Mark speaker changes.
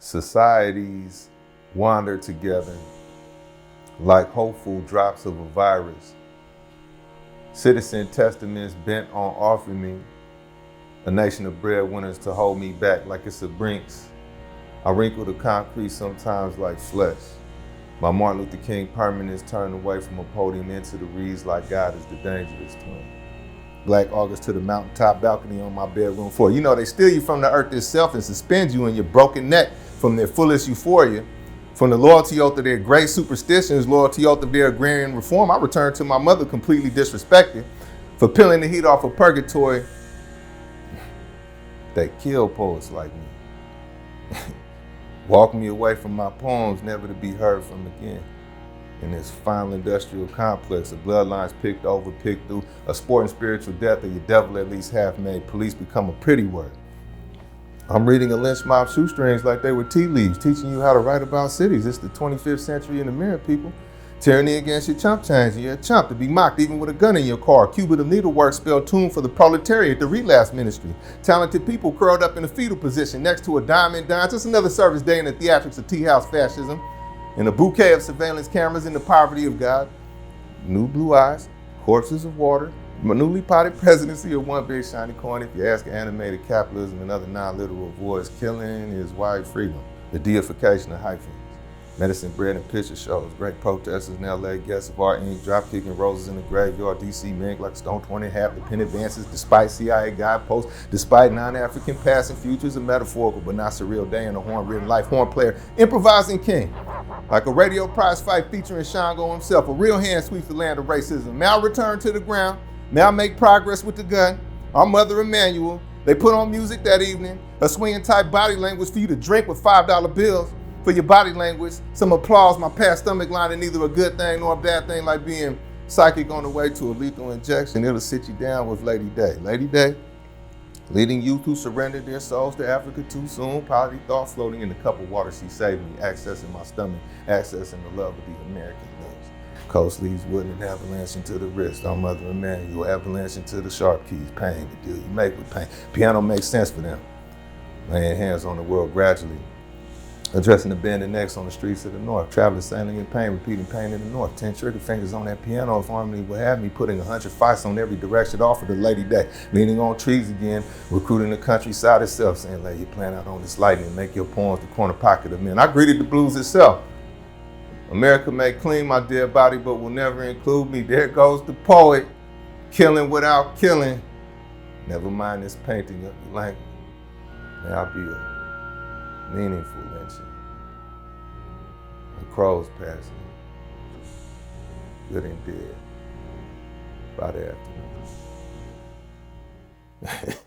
Speaker 1: Societies wander together like hopeful drops of a virus. Citizen testaments bent on offering me a nation of breadwinners to hold me back like it's a Brinks. I wrinkle the concrete sometimes like flesh. My Martin Luther King permanence turned away from a podium into the reeds like God is the dangerous twin. Black August to the mountaintop balcony on my bedroom floor. You know, they steal you from the earth itself and suspend you in your broken neck from their fullest euphoria. From the loyalty oath of their great superstitions, loyalty oath of their agrarian reform, I returned to my mother completely disrespected for peeling the heat off of purgatory. They kill poets like me. Walk me away from my poems, never to be heard from again. In this final industrial complex of bloodlines picked over, picked through, a sport and spiritual death of your devil at least half made, police become a pretty word. I'm reading a lynch mob shoestrings like they were tea leaves, teaching you how to write about cities. It's the 25th century in the mirror, people. Tyranny against your chump change, and you're a chump to be mocked even with a gun in your car. Cubit of needlework spelled tune for the proletariat, the relapse ministry. Talented people curled up in a fetal position next to a diamond dime. Just another service day in the theatrics of tea house fascism. In a bouquet of surveillance cameras in the poverty of God. New blue eyes, corpses of water, a newly potted presidency of one big shiny coin. If you ask animated capitalism and other non-literal voids, killing is white freedom, the deification of hyphens. Medicine, bread, and picture shows. Great protesters in LA, guests of art, ink, drop kicking roses in the graveyard. DC men like Stone 20 half the pen advances, despite CIA guideposts, despite non-African past and futures, a metaphorical but not surreal day in a horn-ridden life. Horn player, improvising king. Like a radio prize fight featuring Shango himself, a real hand sweeps the land of racism. May I return to the ground? May I make progress with the gun? Our mother Emmanuel, they put on music that evening, a swinging type body language for you to drink with $5 bills. For your body language, some applause, my past stomach line is neither a good thing nor a bad thing, like being psychic on the way to a lethal injection. It'll sit you down with Lady Day. Lady Day, leading youth who surrendered their souls to Africa too soon. Poverty thought floating in the cup of water she saved me, accessing my stomach, accessing the love of the American lips. Coast leaves wood and avalanche into the wrist. Our mother Emmanuel, avalanche into the sharp keys. Pain, the deal you make with pain. Piano makes sense for them. Laying hands on the world gradually. Addressing the bending necks on the streets of the north. Travelers sailing in pain, repeating pain in the north. 10 trigger fingers on that piano if harmony would have me. Putting 100 fights on every direction offered to Lady Day. Leaning on trees again, recruiting the countryside itself. Saying, lay your plan out on this lightning. Make your poems the corner pocket of men. I greeted the blues itself. America may clean my dead body, but will never include me. There goes the poet, killing without killing. Never mind this painting of the language. May I be a meaningful lynching. The crows passing, good and dead by the afternoon.